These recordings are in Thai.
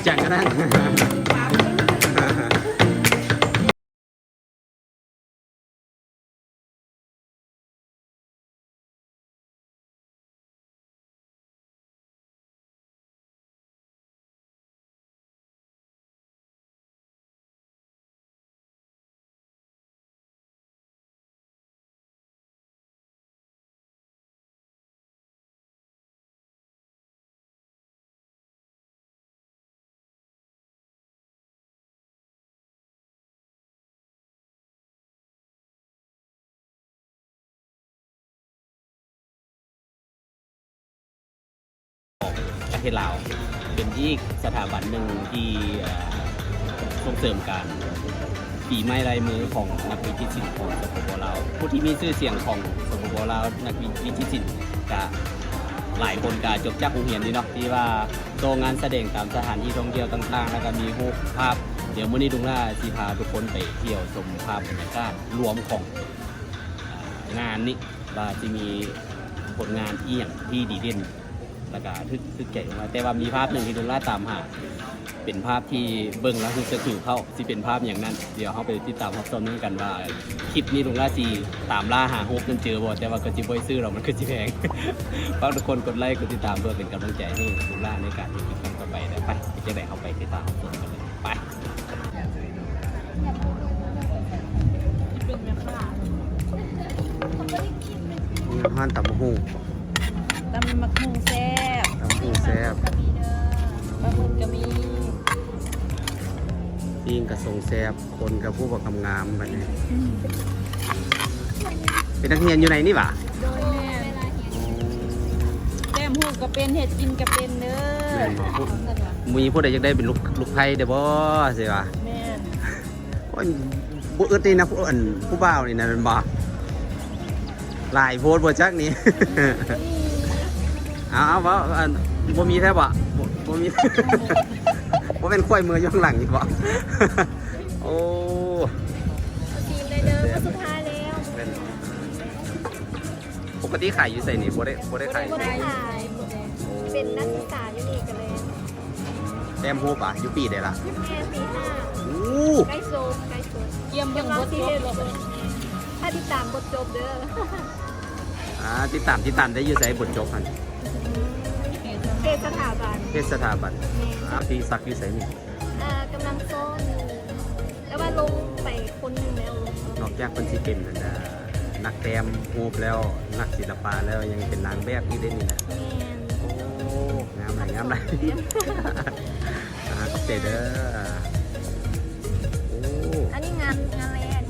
จังกันนะประเทศลาวเป็นอีกสถาบันหนึ่งที่ส่งเสริมการฝีไม้ลายมือของนักวิจิตรศิลป์ของสปป.ลาวผู้ที่มีชื่อเสียงของสปป.ลาวนักวิจิตรศิลป์ก็หลายคนก็จบจากโรงเรียนนี่เนาะที่ว่าโชว์งานแสดงตามสถานที่ท่องเที่ยวต่างๆแล้วก็มีรูปภาพเดี๋ยวมื้อนี้ลุงล่าสิพาทุกคนไปเที่ยวชมภาพบรรยากาศรวมของงานนี้ว่าจะมีผลงานอีหยังที่ดีเด่นแล้วก็ทึกใจมาแต่ว่ามีภาพหนึ่งที่ลุงล่าตามหาเป็นภาพที่เบิ่งแล้วคือจะถือเข้าที่เป็นภาพอย่างนั้นเดี๋ยวเขาไปติดตามรับชมกันว่าคลิปนี้ลุงล่าจีตามล่าหาโฮปจนเจอบ่แต่ว่าก็จิบ่ซื้อเรามันคือจิแพงฝากทุกคนกดไลค์กดติดตามเพื่อเป็นกำลังใจให้ลุงล่าในการที่คลิปต่อไปได้ไปจะได้เข้าไปติดตามรับชมกันเลยไปห้านตับมะฮุ่งตำมักหุ่งแซ่บ ตับมะฮุ่งแซ่บ ปลาหมึกก็มี ปิ้งกระทรงแซ่บคนกับผู้บอกงามแบบนี้เป็นนักเรียนอยู่ไหนนี่หว่าโดยแม่แก้มหูก็เป็นเห็ดกินก็เป็นเด้อมีผู้ใดอยากได้เป็นลูกไผ่เด้อบ่สิวะแม่โอ้ยบ่อึดนี่นะผู้บ่าวนี่นะมันบ่หลายโพสต์บ่จักนี่เอาบ่มีแท้บ่บ่มีบ่เป็นควายมืออยู่ข้างหลังนี่บ่โอ้ทีมได้เด้อสุดท้ายแล้วปกติขายอยู่ไสนี่บ่ได้ขายเป็นนักศึกษาอยู่นี่กันเลยแต้มโฮปอยู่ปีใดล่ะแม่ปี5โอ้ใกล้โซเยี่ยมยังบ่จบถ้าติดตามบทจบเด้อติดตามได้อยู่ไสบทจบหั่นเทศสถาบันพี่ซักอยู่ไสนี่กำลังซ้อนแล้วว่าลงไปคนนึงแล้วนอกจากเพิ่นสิเป็นนักแต้มรูปแล้วนักศิลปะแล้วยังเป็นนางแบบอีกได้นี่นะโอ้งามหลายเจเด้อโอ้อันนี้งานแรก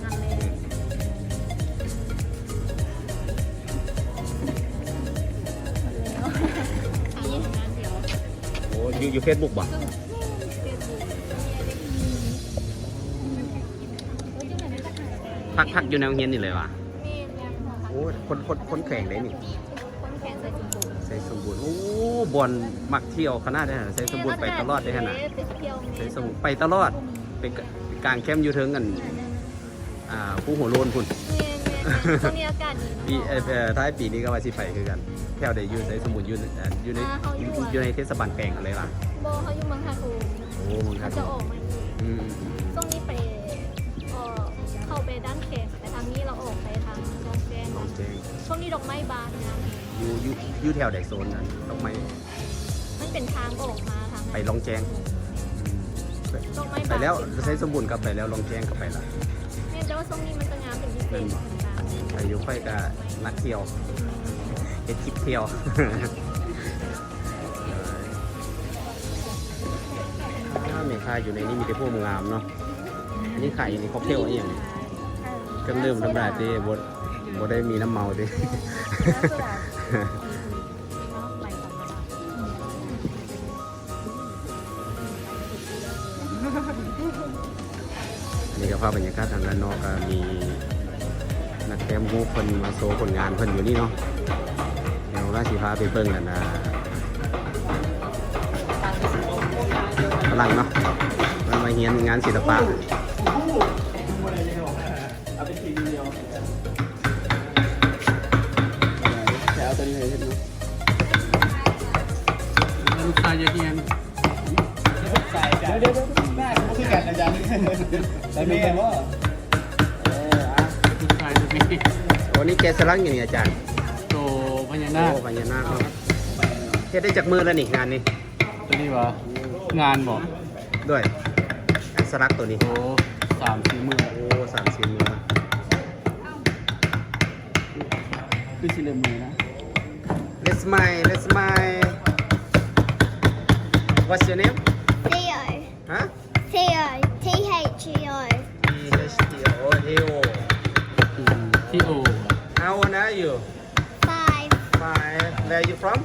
โอ้อยู่ Facebook บ่พักอยู่แนวเฮียนนี่เลยวะโอ้คนแข่งได้นี่ใส่สมบูรณ์โอ้บอลมักเที่ยวขนาดได้ใส่สมบูรณ์ไปตลอดได้ขนาดใส่สมบูรณ์ไปตลอดเป็นกลางแคมป์อยู่ถึงกันผู้หัวโลนคุณตรงนี้อากาศดีท้ายปีนี้ก็ว่าสิไปคือกันแถวได้อยู่ใส่สมบูรณ์อยู่ในเทศบาลแปลงอะไรล่ะโบเขาอยู่เมืองคาทูโอ้เมืองคาทูจะออกมาตรงนี้ไปเข้าไปด้านเขตแต่ทางนี้เราออกไปทางลองแจ้งช่วงนี้ดอกไม้บานนะอยู่แถวไหนโซนนั้นดอกไม้มันเป็นทางออกมาทางไปลองแจ้งไปแล้วใช้สมบูรณ์กับไปแล้วลองแจ้งกับไปละเนี่ยแต่ว่าช่วงนี้มันจะงามเป็นพิเศษไปอยู่ค่อยกับนักเที่ยวเฮ็ดคลิปเที่ยวมีค่าอยู่ในนี้มีแต่พวกงามเนาะอันนี้ขายในค็อกเทลอะไรอย่างเครื่องดื่มธรรมดาที่บดได้มีน้ำเมาดินี่ก็ภาพบรรยากาศทางด้านนอกก็มีนักแคมป์ผู้คนมาโชว์ผลงานเพิ่นอยู่นี่เนาะเดี๋ยวราชีพาไปเบิ่งกันนะพลังเนาะมันมาเฮียนงานศิลปะตัวนี้เลยลูกชายจะเฮียนลูกชาย เดี๋ยวหน้าคือกันอาจารย์แต่แม่ว่า ทุกชายทุกนี่วันนี้แกสลักอย่างนี้อาจารย์ โตพญานาค โอ้พญานาคเนาะเฮ็ดได้จากมือแล้วนี่งานนี้ ตัวนี้วะงานบอก ด้วยสลักตัวนี้ โต3-4มื้อ โอ้3-4 มือ คือสิเลมือนะ Let's smile What's your name Theo. ฮะ Theo. Theo. Theo Theo ที่โอ How old are you 5. 5 Where are you from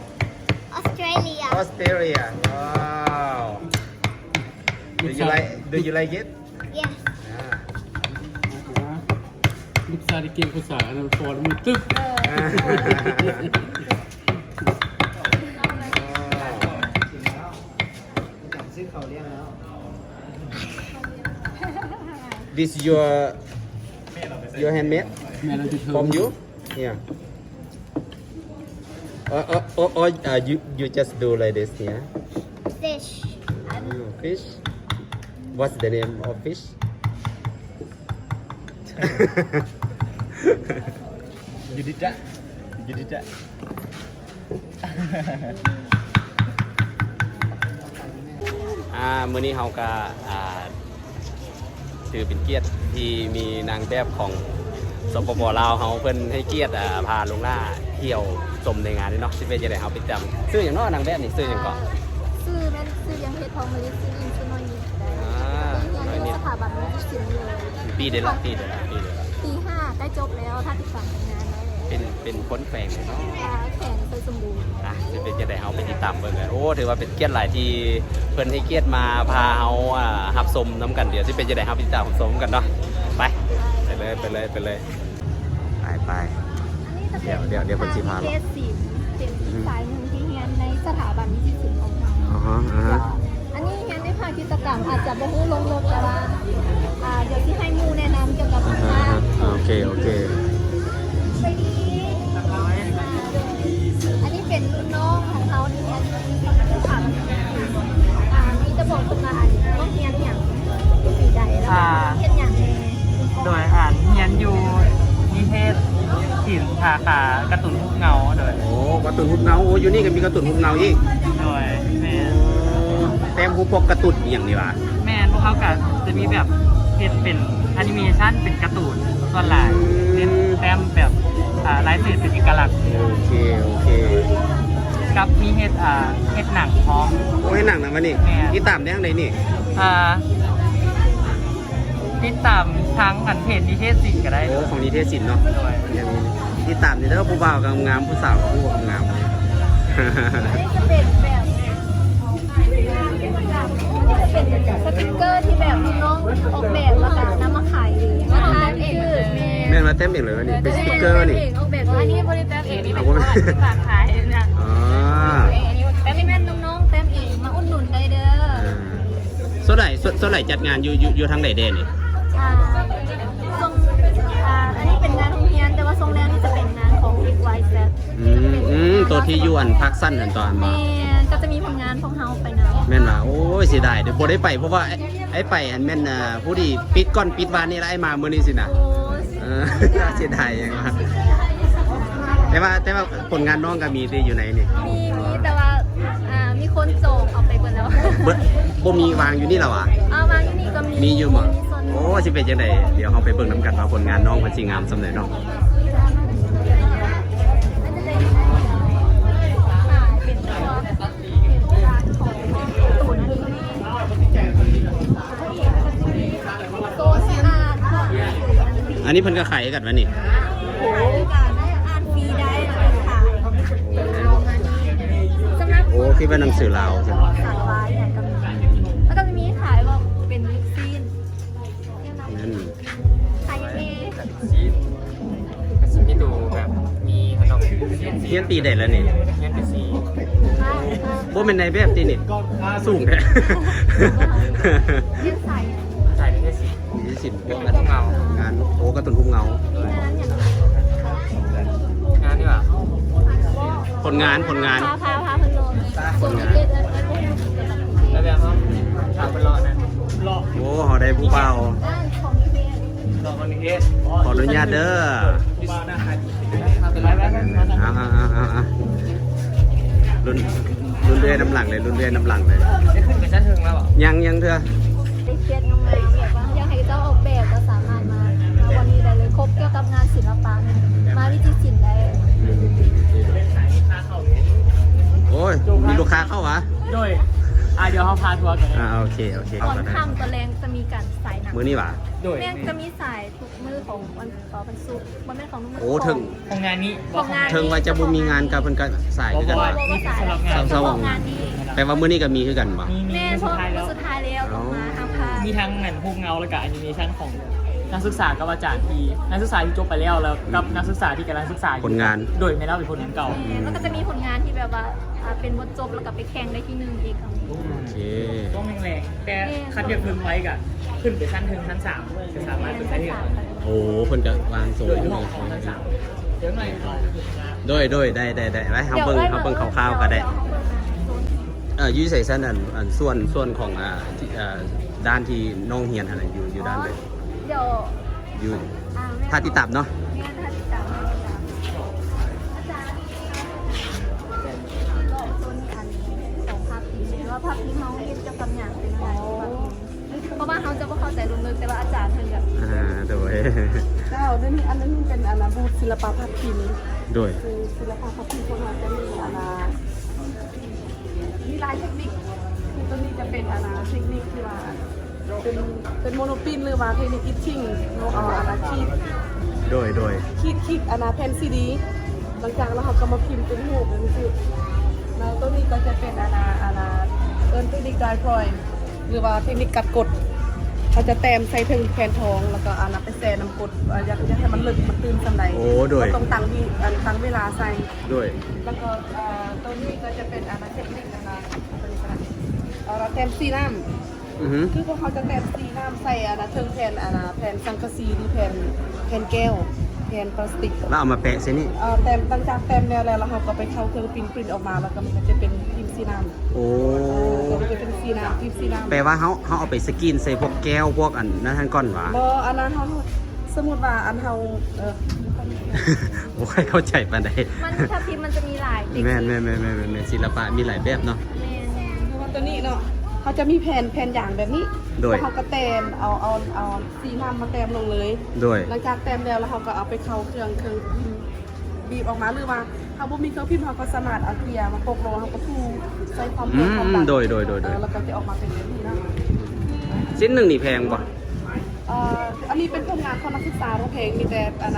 Australia. Australia Wow Do you like it Yes. ลูกชายที่เก่งภาษาอันฟอร์ดมือตึ๊บ This your handmade แม่เราจะเทิ from you yeah or you just do like this yeah Fish. Fish What's the name of fish ยูดิจ้ะยูดิจ้ะ มื้อนี้เฮาก็ถือเป็นเกียรติที่มีนางแบบของสปปลาวเฮาเพิ่นให้เกียรติพาลงล่าเที่ยวชมในงานนี้เนาะสิเป็นจังได๋เฮาไปจำชื่อหยังเนาะนางแบบนี่ชื่อหยังก่อน ซื้อนั่นซื้อยังเฮ็ดทองมะลิซื้ออินซื้อน้อยนิดได้ น้อย เรี นิ ย ด นสถาบันวิทยาศิลป์เลย ปีเดียวละปี ปี 5 ได้จบแล้วถ้าติดตามผลงานแล้ว เป็นคนแฝงเลยเนาะ แข่งไปสมบูรณ์ สิเป็นจังได๋เฮาไปติดตามเบิ่งกันโอ้ถือว่าเป็นเกียรติหลายที่เพิ่นให้เกียรติมาพาเฮารับชมนํกันเดี๋ยวสิเป็นจังได๋เฮาไปติดตามชมกันเนาะไปเลยไปเดี๋ยวคนสิพาเรา เทศศิลป์เป็นสายหนึ่งที่เรียนในสถาบันวิทยาศิลป์ของเรา อันนี้เรียนในภาคกิจกรรมอาจจะบ่ฮู้ลงลึกแต่ว่าเดี๋ยวที่ให้หมูแนะนำเกี่ยวกับงาน โอเค อันนี้เป็นรุ่นน้องของเขาที่เรียนที่ถามมีจะบอกคนมาน้องเรียนอย่างปีใดแล้วเฮ็ดอย่าง โดยเฮียนอยู่นิเทศศิลป์สาขาการ์ตูนรูปเงาโดย โอ้การ์ตูนหุบเงาโอ้อยู่นี่ก็มีการ์ตูนหุบเงาอีก โดยแม่น แต้มหุบพวกการ์ตูนอย่างนี้ว่ะ แม่นพวกเขาก็จะมีแบบเป็นแอนิเมชันเป็นการ์ตูนส่วนหลายเป็นแต้มแบบลายเส้นเป็นเอกลักษณ์ โอเค กับมีเฮ็ดหนังพร้อม โอ้ให้หนังนะมันนี่ แม่ ที่ตามได้ยังไงนี่ ติดตามทั้งเพจนิเทศศิลป์ก็ได้ โอ้ของนิเทศศิลป์เนาะ โดย อย่างนี้ที่ตามนี่แล้วผู้บ่าวกับงามผู้สาวกับผู้งาม จะเป็นแบบเป็นสติ๊กเกอร์ที่แบบน้องออกแบบแล้วก็นำมาขายเองมาทำเองแม่ แม่นมาเต็มอีกเลยวะนี่เป็นสติ๊กเกอร์นี่ ออกแบบอันนี้บริแต้มเองนี่เป็น เอาไว้ ฝากขายนะ อ๋อ แต่นี่แม่น้องๆแต้มเองมาอุดหนุนได้เด้อ ส่วนไหนจัดงานอยู่ทางไหนเด่นนี่ ทรงอันนี้เป็นงานโรงเรียนแต่ว่าทรงแรกนี่จะเป็นงานของ XYZ ตัวที่ยวนพักสั้นนั่นตอนมา แม่ก็จะมีผลงานของเฮาไปนะ แม่นว่าโอ้ยเสียดายเดี๋ยวบ่ได้ไปเพราะว่าไอ้ไปอันแม่นผู้ที่ปิดก่อนปิดวานนี่แล้วไอ้มามื้อนี้สินะ โอ้ เสียดายยังว่าแต่ว่าผลงานน้องก็มีที่อยู่ไหนนี่ มีแต่ว่ามีคนโจงเอาไปหมดแล้ว บ่มีวางอยู่นี่หรอวะ วางที่นี่ก็มี มีอยู่บ่ มีโซน โอ้สิเป็นจังได๋เดี๋ยวเฮาไปเบิ่งนํกันว่าผลงานน้องมันสิงามสำาใดเนาะ เป็นตัวของตูนโซสะอาดของ อันนี้เพิ่นก็ขายให้กันวะนี่ โอ้การได้อ่านฟรีได้เลยค่ะสำหรับ โอ้คิดว่าหนังสือลาวใช่ไหม สารวายเนี่ยก็มีแล้วก็จะมีขายว่าเป็นลิปซีน นั่น ขายเอง มีดูแบบมีขนม เฮียนตีได้แล้วนี่ เฮียนเป็นสี บ่แม่นในแบบตีนี่สูงแท้ เรียนสาย ใส่นิเทศศิลป์ นี่สิพวก พวกเงาง านโอ้การ์ตูนหุบเงา งานนี่ว่า ผลงาน พาเพิ่นลงส่วนที่เด็ด แล้วแบบเขาทำเป็นรอด ผู้เบา ด้านของนิเวศ ลองคนนี้ ขออนุญาตเด้อ ผู้บ่าวหน้าหาดเป็นไรบ้าง เอารุ่นเรื่อยน้ำหลังเลยรุ่นเรื่อยน้ำหลังเลย ได้ขึ้นกับชั้นเทิงแล้วเหรอ ยังเถอะ ได้เช็ดงามๆแบบว่าอยากให้เจ้าออกแบบก็สามารถมาวันนี้ได้เลยครบเกี่ยวกับงานศิลปะมาวิจิตรศิลป์ได้ โอ้ยมีลูกค้าเข้าวะ โดยเดี๋ยวเขาพาทัวร์กัน โอเคก่อน เข้ากันได้ ค่ำตะแรงจะมีการสายหนัง มือนี่หว่า โดย แม่งจะมีสายทุกมือของวันศุกร์วันแม่ของมือ โอ้ถึง ของงานนี้ ของงาน ถึงว่าจะบ่มีงานกับเพิ่นก็สายคือกัน เพ วะ ราะว่าสาย สว่าง งานนี้ แปลว่ามื้อนี้ก็มีคือกันบ่ มี แม่เพ สุ ราะ ดท้ายแล้ว สุดท้ายแล้วออกมาทางพา มีทั้งเหมือนภูมิเงาและกับแอนิเมชันของนักศึกษากับอาจารย์ที่นักศึกษาที่จบไปแล้วกับนักศึกษาที่กำลังศึกษาอยู่ ผลงาน โดยไม่เล่าเป็นผลงานเก่า แล้วก็จะมีผลงานที่แบบว่าเป็นบทจบแล้วก็ไปแข่งได้ที่หนึ่งอีกครับ โอเค ต้องแรงๆแต่คันอยากพึงไว้กับขึ้นไปชั้นถึงชั้น3จะสามารถเป็นได้ที่ โอ้เพิ่นก็วางสูง โดยที่ห้องของชั้น3เดี๋ยวหน่อย ด้วยได้ไว้เฮาเบิ่งคร่าวๆก็ได้อยู่ใส่ซั่นอันส่วนของที่ด้านที่น้องเฮียนอะไรอยู่ด้านใด เดี๋ยว อยู่ท่าที่ตับเนาะ แม่ท่าติดตามอาจารย์ก็ต้นอันของภาพพิมพ์ว่าภาพพิมพ์เขาเรียนเกี่ยวกับอย่างเป็นอะไรเพราะว่าเขาจะไม่เข้าใจลงลึกแต่ว่าอาจารย์เพิ่นแบบ โดย เจ้าเดี๋ยวนี้อันนั้นเป็นอนาบูตศิลปะพับพิมพ์ โดย คือศิลปะพับพิมพ์พวกเราจะมีมีหลายเทคนิคคือตัวนี้จะเป็นเทคนิคที่ว่าเป็นโมโนปินหรือว่าเทคนิคอิชชิ่งขีด โดย ขีดแผ่นซีดีหลังจากแล้วเขาก็มาพิมพ์เป็นรูปแบบนี้คือแล้วตัวนี้ก็จะเป็นเอิ้นเทคนิคไดร์พลอยหรือว่าเทคนิคกัดกดเขาจะแต้มใส่ถึงแผ่นทองแล้วก็ไปแซ่น้ำกรดอยากให้มันลึกมันตื้นสำไร โอ้โดย ก็ต้องตั้งเวลาใส่ โดย แล้วก็ตัวนี้ก็จะเป็นเทคนิคแต้มซีน้ำคือพวกเขาจะแต้มซีน้ำใส่เทิงแผ่นแผ่นสังกะสีหรือแผ่นแก้วแผ่นพลาสติก แล้วเอามาแปะเส้นนี้ แต้มตั้งจากแต้มแล้วเขาก็ไปเข้าเครื่องปริ้นออกมาแล้วก็มันจะเป็นพิมพ์ซีน้ำ โอ้ มันจะเป็นซีน้ำพิมพ์ซีน้ำ แปลว่าเขาเอาไปสกรีนใส่พวกแก้วพวกอันนั้นท่านก้อนหวะ บ่อันนั้นเขาสมมุติว่าอันเขา โอ้ยเข้าใจปานใด มันภาพพิมพ์มันจะมีหลาย แม่ศิลปะมีหลายแบบเนาะ เพราะว่าตัวนี้เนาะเขาจะมีแผ่นอย่างแบบนี้ โดย แล้วเขาก็แต้มเอาซีน้ำมาแต้มลงเลย โดย หลังจากแต้มแล้วเขาก็เอาไปเข้าเครื่องพิมพ์บีบออกมาหรือว่าถ้าบ่มีเครื่องพิมพ์เขาก็สามารถเอาเกลียมาโปกลงเขาก็พูใส่ความเร็วความดัน โดย แล้วก็จะออกมาเป็นแบบนี้นะ ชิ้นหนึ่งนี่แพงป่ะ อันนี้เป็นผลงานของนักศึกษาโรงเพลงมีแต่แผ่น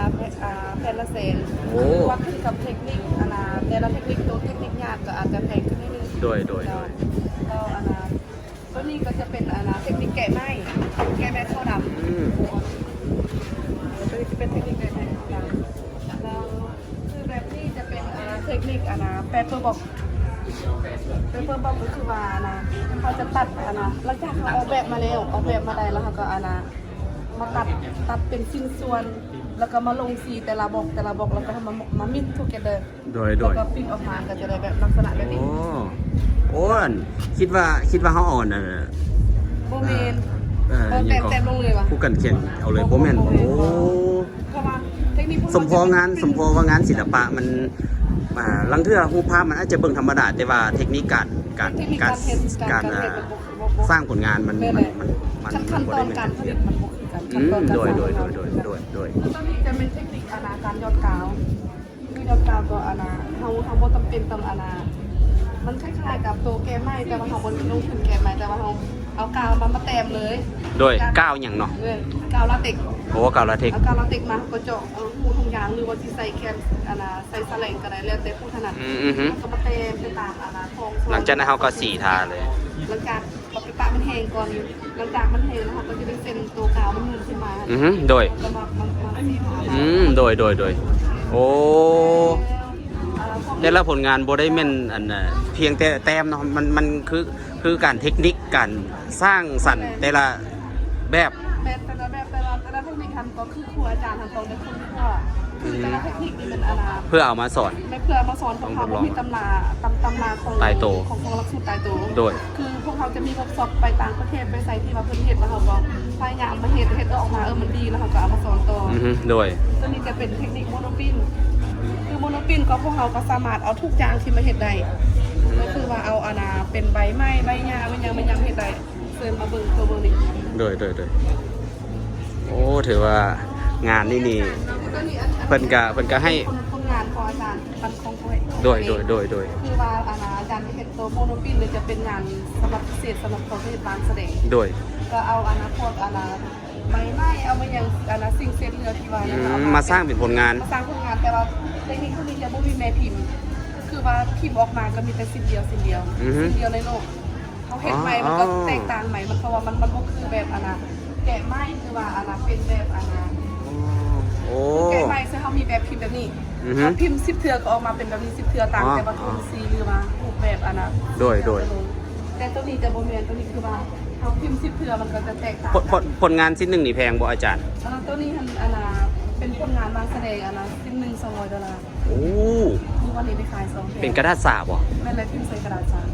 ละแสน โอ้ ว่าขึ้นกับเทคนิคแต่ละเทคนิคตัวเทคนิคยากก็อาจจะแพงขึ้นนิดนึง โดย แล้วตัวนี้ก็จะเป็นเทคนิคแกะไม้ข้าวดำ ตัวนี้จะเป็นเทคนิคแกะไม้ข้าวดำแล้วคือแบบนี้จะเป็นเทคนิคแปเปอร์บ็อกก็คือว่าเขาจะตัดหลังจากเขาออกแบบมาแล้วออกแบบมาได้แล้วเขาก็มาตัดเป็นชิ้นส่วนแล้วก็มาลงสีแต่ละบอกแล้วก็มามิกทูเกเดอร์ โดย แล้วก็ปิ้งออกมาก็จะได้แบบลักษณะแบบนี้ โอ้อันคิดว่าเขาอ่อนอ่ะ โบเมน ยังก็ แต้มลงเลยวะ ผู้กันเขียนเอาเลยโบแมนโอ้ เพราะว่าเทคนิคพวก สมพองานว่างานศิลปะมันลังเทื่อรูปภาพมันอาจจะเบิ่งธรรมดาแต่ว่าเทคนิคการสร้างผลงานมัน ขั้นตอนการผลิตมันบ่คือกันขั้นตอนการ โดย สร้าง แล้วตตอนนี้จะเป็นเทคนิคการยอดกาวคือยอดกาวตัวเขาบ่จำเป็นต้องมันคล้ายๆกับตัวแกะไม้แต่ว่าเขาบ่ได้ลงทุนแกะไม้แต่ว่าเขาเอากาวมาแต้มเลย โดยก้าวอย่างเนาะ กาวลาเต็ก โอ้ก้าวลาเทค เอากาวลาเต็กมาก็เจาะหูทงยางหรือว่าที่ใส่แคมใส่สแลงก็ได้แล้วแต่ผู้ถนัดก็มาแต้มเป็นตามทอง หลังจากนั้นเขาก็สีทาเลย หลังจากปะปะมันแห้งก่อนหลังจากมันแห้งแล้วเขาก็จะได้เซ็นตัวกาวมันนูนขึ้นมา โดย แล้วมันสีทา โดยโอ้แต่ละผลงานโบได้แม่นอันเพียงแต่แต้มเนาะมันคือการเทคนิคการสร้างสรรค์แต่ละแบบ แต่ละเทคนิคทำก็คือครูอาจารย์ทำตรงในครู คือแต่ละเทคนิคนี่มันเพื่อเอามาสอน ไม่เพื่อมาสอนของเขาว่ามีตำราของ ตายโต ของหลักสูตรตายโต โดย คือพวกเขาจะมีเวิร์กช็อปไปต่างประเทศไปใส่ที่ว่าเพิ่นเฮ็ดแล้วเขาก็พยายามมาเฮ็ดออกมามันดีแล้วเขาก็เอามาสอนต่อ โดย ตัวนี้จะเป็นเทคนิคโมโนปินคือโมโนปินก็พวกเขาก็สามารถเอาทุกอย่างที่มาเฮ็ดได้ก็คือว่าเอาเป็นใบไม้ใบหญ้ามันยังเฮ็ดได้เชิญมาเบิ่งตัวเบิ่งนี่ โดยโอ้ถือว่างานนี่ตัวนี้เพิ่นก็ให้ คนงานของอาจารย์ปันคงด้วย โดย คือว่าอาจารย์ที่เฮ็ดตัวโมโนปินเนี่ยจะเป็นงานสำหรับพิเศษสำหรับของที่บ้านแสดง โดย ก็เอาพวกใบไม้เอามาอย่างสิ่งเศษเรือที่ว่ามาสร้างเป็นผลงาน มาสร้างผลงานแต่ว่าเทคนิคพวกนี้จะบ่มีแม่พิมพ์คือว่าพิมพ์ออกมาก็มีแต่สิ่งเดียวสิ่งเดียวในโลกเขาเห็นใหม่มันก็แตกต่างใหม่มันเพราะว่ามันบ่คือแบบแกะไม้คือว่าเป็นแบบโอ้ แกะไม้ซึ่งเขามีแบบพิมพ์แบบนี้เขาพิมพ์10 เทื่อก็ออกมาเป็นแบบนี้10 เทื่อต่างแต่ว่าโทนสีหรือว่ารูปแบบโดยแต่ตัวนี้จะบ่แม่นตัวนี้คือว่าเขาพิมพ์10 เทื่อมันก็จะแตกต่างผลงานชิ้นหนึ่งนี่แพงบ่อาจารย์ตัวนี้เป็นผลงานบางแสดงชิ้นหนึ่ง$200โอ้มีวันนี้ไปขาย2เป็นกระดาษสาบบ่แม่นเลยพิมพ์ใส่กระดาษสาบ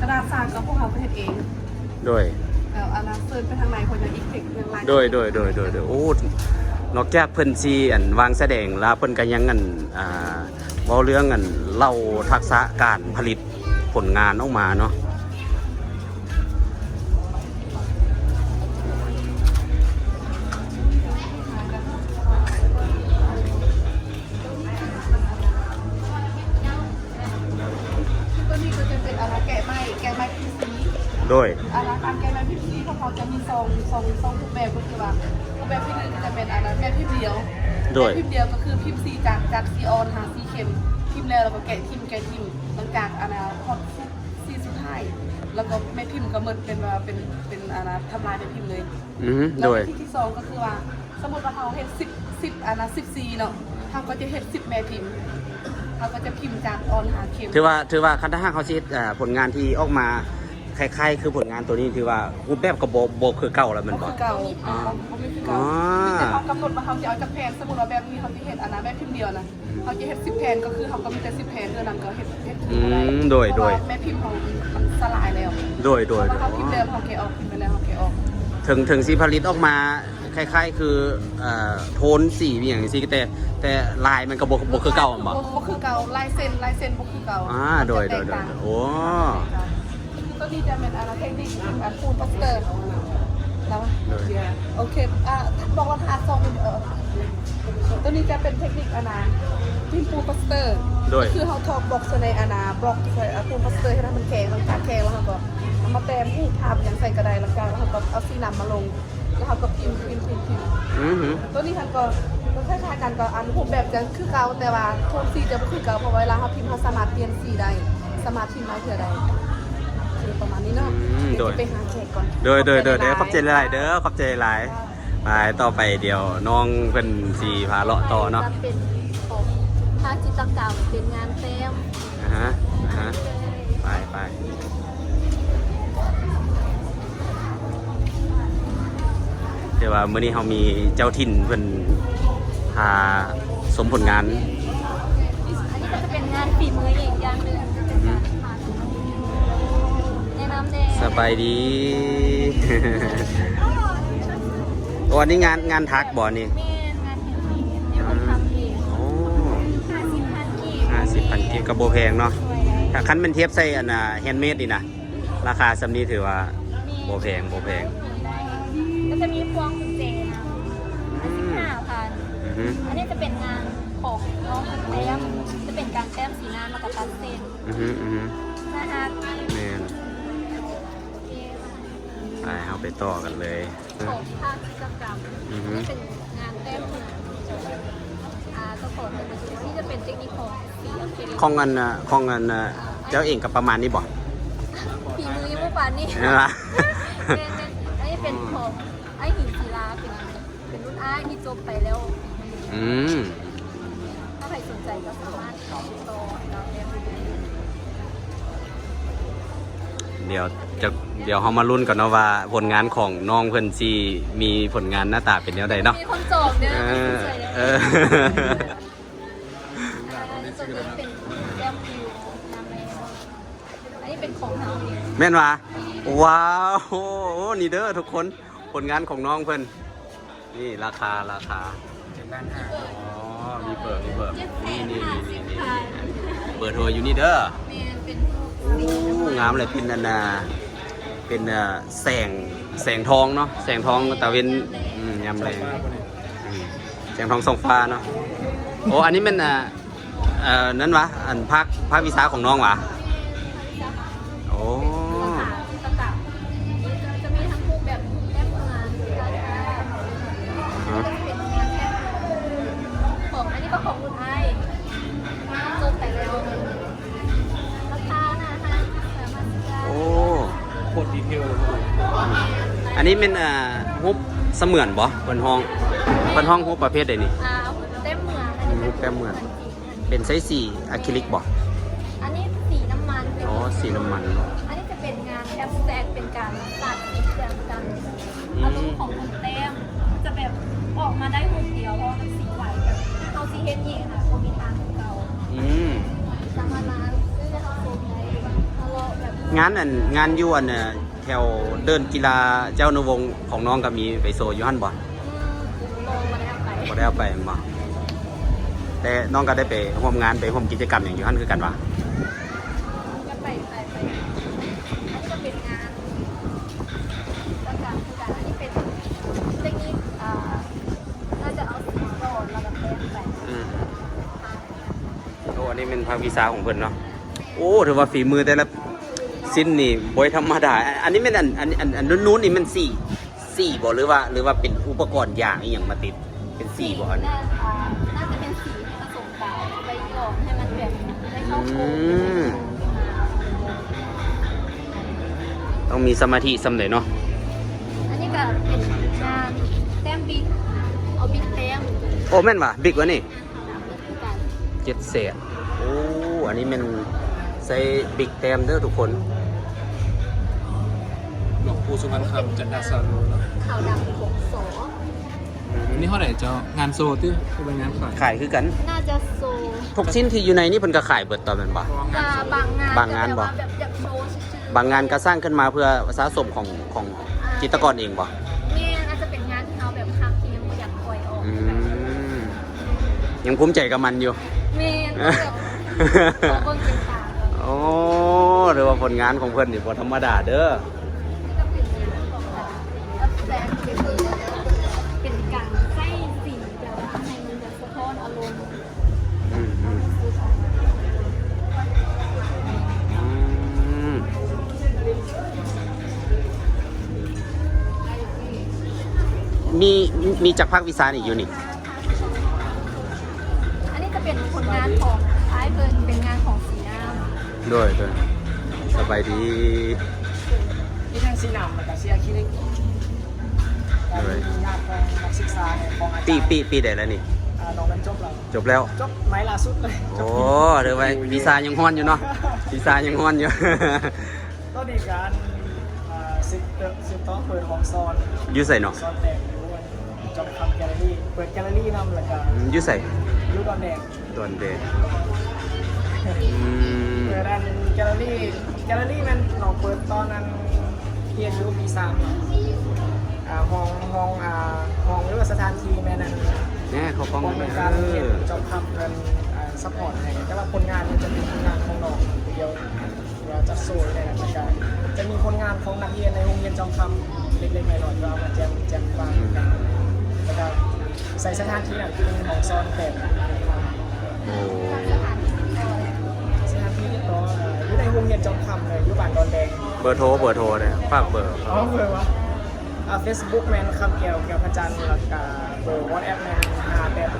กระดาษสาบก็พวกเขาประเทศเองโดยแล้วเซิร์ชไปทางไหนคนจะอีกเทคยังไงโดยโอ้นอกจากเพิ่นสิวางแสดงแล้วเพิ่นก็ยังเว้าเรื่องเล่าทักษะการผลิตผลงานออกมาเนาะตัวนี้ก็จะเป็นแกะไม้พิมพ์สีโดยการแกะไม้พิมพ์สีของเขาจะมีทรงทุกแบบก็คือว่าแบบที่หนึ่งจะเป็นแบบพิมพ์เดียวแบบพิมพ์เดียวก็คือพิมพ์สีจากสีอ่อนหาสีเข้มพิมพ์แล้วเราก็แกะทิมหลังจากพอดสีสุดท้ายแล้วก็แม่พิมพ์ก็เหมือนเป็นทำลายแม่พิมพ์เลยแล้วที่สองก็คือว่าสมมติว่าเราเห็น10 สีเนาะเขาก็จะเห็น10 แม่พิมพ์เขาก็จะพิมพ์จากอ่อนหาเข้มถือว่าคันถ้าเขาสิผลงานที่ออกมาคล้ายๆคือผลงานตัวนี้ถือว่ารูปแบบกับโบคือเก่าแล้วมันบอกคือเก่าแต่เขากำหนดว่าเขาจะเอาจากแผ่นสมมติว่าแบบนี้เขาจะเห็นแบบพิมพ์เดียวนะเขาจะเห็น10 แผ่นก็คือเขาก็มีแต่10 แผ่นเท่านั้นก็เห็นโดยแม่พิมพ์ของมันสลายแล้วโดยเขาพิมพ์แล้วเขาแกะออกพิมพ์ไปแล้วเขาแกะออกถึงสีผลิตออกมาคล้ายๆคือโทนสีอย่างนี้สิแต่ลายมันก็บ่คือเก่าบ่คือเก่าลายเส้นบ่คือเก่าโดยโอ้ตัวนี้จะเป็นเทคนิคการปูนปัสเตอร์แล้วโอเคบอกราคาตัวนี้จะเป็นเทคนิคพิมพ์ปูนปัสเตอร์คือเขาทอกบล็อกในบล็อกใส่ปูนปัสเตอร์ให้มันแข็งแล้วแข็งแล้วเขาก็มาแต้มผู้ภาพอย่างใส่กระไดแล้วเขาก็เอาสีน้ำมาลงแล้วเขาก็พิมพ์ตัวนี้เขาก็คล้ายๆกันก็รูปแบบจะคือเก่าแต่ว่าโทนสีจะไม่คือเก่าเพราะเวลาเขาพิมพ์เขาสามารถเปลี่ยนสีได้สามารถพิมพ์มาเพื่อใดประมาณนี้เนาะไปหาแขกก่อนเดี๋ยวขอบใจหลายเด้อขอบใจหลายไปต่อไปเดี๋ยวน้องเป็นสีพาเลาะต่อเนาะเป็นของภาพจิตรกรรมเป็นงานแต้มไปเดี๋ยวว่ามื้อนี้เรามีเจ้าถิ่นเพิ่นพาสมผลงานอันนี้ก็จะเป็นงานฝีมืออีกอย่างหนึ่งสบายดีวันนี้งานทักบ่อนี่50,000 กีบกระโบแพงเนาะถ้าคันเป็นเทียบใส่แฮนด์เมดดีนะราคาสำนี้ถือว่าโบแพงก็จะมีพวงกุญแจ15,000อันนี้จะเป็นงานของน้องแต้มจะเป็นการแต้มสีน้ำมากับตัดเส้นนะคะไปเอาไปต่อกันเลยของภาคกิจกรรมนี่เป็นงานแต้มเจ้าของที่จะเป็นเทคนิคของสีอะคริลิกของอันเจ้าเองกับประมาณนี้บ่ฝีมือยังไม่ปานนี่อันนี้เป็นของไอ้หินศิลาเป็นรุ่นอ้ายที่จบไปแล้วถ้าใครสนใจก็สามารถติดต่อเราได้ เดี๋ยวเฮามาลุ้นกันเนาะว่าผลงานของน้องเพิ่นสิมีผลงานหน้าตาเป็นแนวใดเนาะ มีคนจบเนี่ย เออ ตัวนี้เป็นแก้มฟิวน้ำแมวอันนี้เป็นของเราเอง แม่นว่าว้าวโอ้โหนี่เด้อทุกคนผลงานของน้องเพิ่นนี่ราคาอ๋อมีเบอร์นี่เบอร์โทรอยู่นี่เด้อ เมนเป็น โอ้งามเลยเป็นเป็นแสงทองเนาะแสงทองตะเวนยามแรงแสงทองส่องฟ้าเนาะโอ้อันนี้มันนั่นวะอันภาควิชาของน้องวะโอ้ ตะกับจะมีทั้งคู่แบบแก้มงานแล้วก็เป็นงานแก้มของอันนี้ก็ของคุณไอจบแต่แล้วราคานะฮะสามารถจะ โอ้ โคตรดีเทล อันนี้เป็นฮุบเสมือนบ่เปิ้นห้องฮุบประเภทใดนี่ เต็มเมืองอันนี้ เต็มเมือง เป็นไซส์สีอะคริลิกบ่ อันนี้สีน้ำมัน อ๋อสีน้ำมัน อันนี้จะเป็นงานแอปแซกเป็นการตัดสีแบบกันอารมณ์ของคนเต็มจะแบบออกมาได้หุ่นเดียวเพราะมันสีไหวแบบเอาสีเฮดเย่นะโคมีทางของเราสามารถมาซื้อเขาโซนได้เราแบบ งานยวนแถวเดินกีฬาเจ้านวงศ์ของน้องก็มีไปโซอยู่หั่นบ่ โลมาได้ไป บ่ได้เอาไปบ่แต่น้องก็ได้ไปร่วมงานไปร่วมกิจกรรมอย่างอยู่หั่นคือกันวะ ก็ไปอันนี้จะเป็นงานประกาศคือการอันนี้เป็นเทคนิคน่าจะเอาสีโดนแล้วก็แปะไป โอ้อันนี้เป็นภาควิชาของเพิ่นเนาะโอ้ถือว่าฝีมือแต่ละสิ้นนี่บ่ธรรมดาอันนี้เป็นอันนู้นนี่มันสี่บ่หรือว่าเป็นอุปกรณ์อย่างอีหยังมาติดเป็นสี่บ่อันนี้ น่าจะเป็นสีผสมกันไปก่อนให้มันแบบได้เข้าโครง ต้องมีสมาธิสำเร็จเนาะ อันนี้ก็เป็นงานแต้มบิ๊กเอาบิ๊กแต้ม โอ้แม่นว่ะบิ๊กวะนี่ คือกัน 7 เศษโอ้อันนี้มันใส่บิ๊กแต้มเด้อทุกคน หลวงปู่สุวรรณคำจันทสารุเนาะ ขาวดำของสอ นี่เท่าไหร่เจ้างานโซที่คือเป็นงานขาย ขายคือกัน น่าจะโซ ทุกชิ้นที่อยู่ในนี่เพิ่นก็ขายเบิดตอนแม่นบ่ จะบางงาน บ่ แบบอยากโชว์ชื่อบ างงานก็สร้างขึ้นมาเพื่อสะสมของจิตรกรเองบ่ นี่อาจจะเป็นงานที่เอาแบบค้างที่ยังไม่อยากปล่อยออก ยังภูมิใจกับมันอยู่ เมนแบบตัวเบิ้งเป็นตา โอ้หรือว่าผลงานของเพื่อนนี่บ่ธรรมดาเด้อ ก็เป็นงานของแบบแสดงเป็นการใส่สีแบบว่าให้มันแบบสะท้อนอารมณ์ มีจักรภาควิชานี่อยู่นี่ อันนี้จะเป็นผลงานของท้ายเป็นงานของสีน้ำ ด้วยสบายดี ที่ทางซีนามแล้วก็เซียคิริก ด้วย งานของนักศึกษาของอาจารย์ ปีใดแล้วนี่ น้องกันจบแล้ว จบแล้ว จบไม้ล่าสุดเลย โอ้เดี๋ยวไปวีซ่ายังฮ้อนอยู่เนาะวีซ่ายังฮ้อนอยู่ ก็ดีการซิปต้องเปิดห้องซ้อน อยู่ใส่เนาะ ซ้อนแดงด้วยจบทำแกลเลอรี่เปิดแกลเลอรี่นำแล้วก็ อยู่ใส่ ยูดอนแดง ตอนเด เปิดอันแกลเลอรี่มันเราเปิดตอนนั้นเรียนรู้ปี3ห้องหรือว่าสถานที่แม่นั้น เนี่ยเขาฟ้อง ห้อง เล เป็ ย นการเรียนจบทำเงินซัพพอร์ตให้แต่ว่าผลงานมันจะเป็นผลงานของน้องเดียวเราจะโซ่เลยนะจะมีผลงานของนักเรียนในโรงเรียนจอมคำเล็กๆน้อยๆก็เอามาแจมฟังกันแล้วก็ใส่สถานที่น่ะคือของซ้อนแต่ โอ้ สถานที่ที่ก็อยู่ในโรงเรียนจอมคำเลยอยู่บ้านดอนแดง เบอร์โทรเลยฝากเบอร์ อ๋อเบอร์วะFacebook แมนคำแก้วพระจันทร์แล้วก็เบอร์ WhatsApp แมน